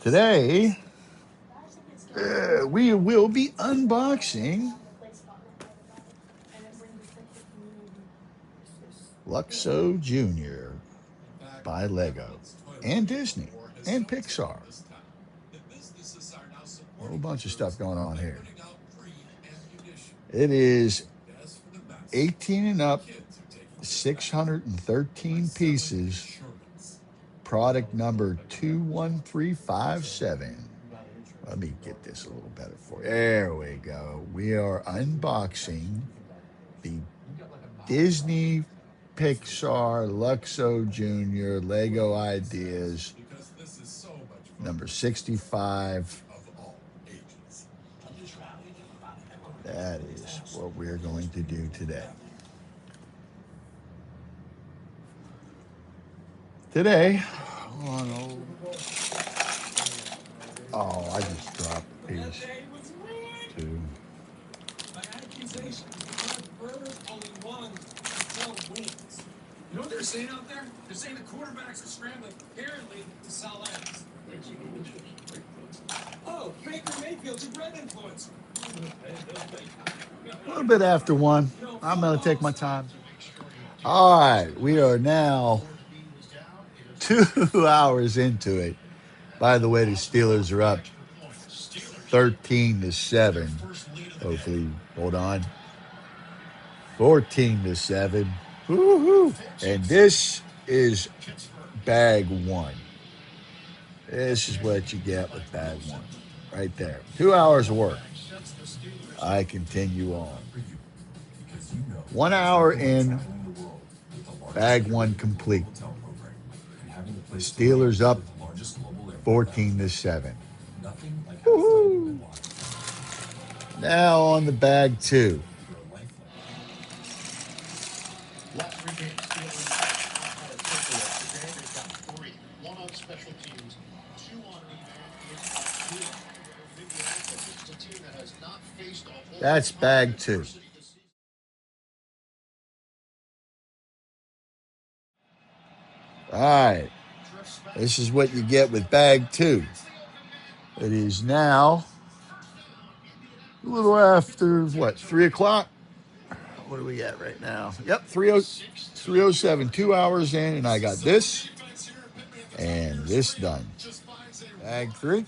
Today, we will be unboxing Luxo Jr. by Lego and Disney and Pixar. A whole bunch of stuff going on here. It is 18 and up, 613 pieces, product number 21357. Let me get this a little better for you. There we go. We are unboxing the Disney Pixar Luxo Jr. Lego Ideas number 65. That is what we're going to do today. Today, I just dropped these two. You know what they're saying out there? They're saying the quarterbacks are scrambling, apparently, to sell ads. Oh, Baker Mayfield's a bread influencer. A little bit after 1. I'm going to take my time. All right, we are now 2 hours into it. By the way, the Steelers are up 13-7. Hopefully, hold on. 14-7. Woo-hoo. And this is bag 1. This is what you get with bag 1. Right there. 2 hours of work. I continue on. 1 hour in, bag 1 complete. The Steelers up 14-7. Woo-hoo. Now on the bag 2. That's bag 2. All right. This is what you get with bag 2. It is now a little after, 3 o'clock? What do we at right now? Yep, 3:07, 2 hours in, and I got this and this done. Bag 3.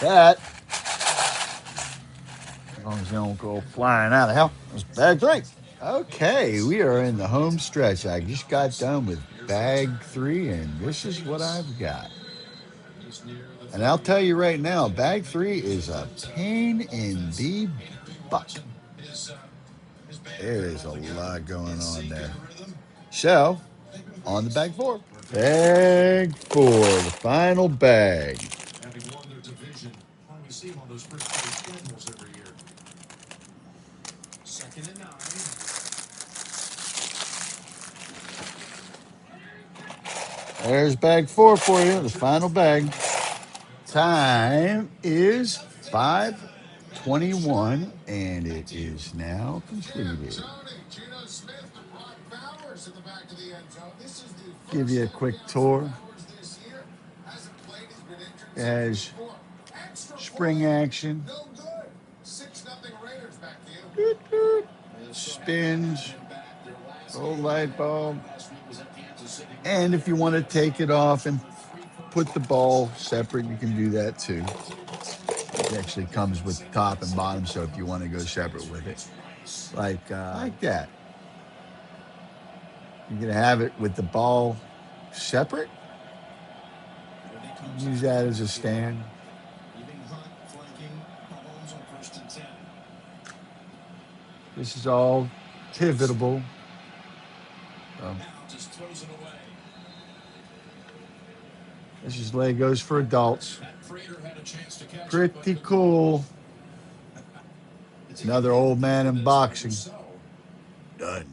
That, as long as they don't go flying out of hell, that's bag 3. Okay, we are in the home stretch. I just got done with bag 3, and this is what I've got. And I'll tell you right now, bag 3 is a pain in the butt. There is a lot going on there. So, on to bag 4. Bag 4, the final bag. There's bag 4 for you, the final bag. Time is 5:21, and it is now completed. Give you a quick tour. As spring action. Spins. Old light bulb. And if you want to take it off and put the ball separate, you can do that too. It actually comes with top and bottom, so if you want to go separate with it, like that. You're going to have it with the ball separate. Use that as a stand. This is all pivotable. This is Legos for adults. Pretty cool. Another old man in boxing. Done.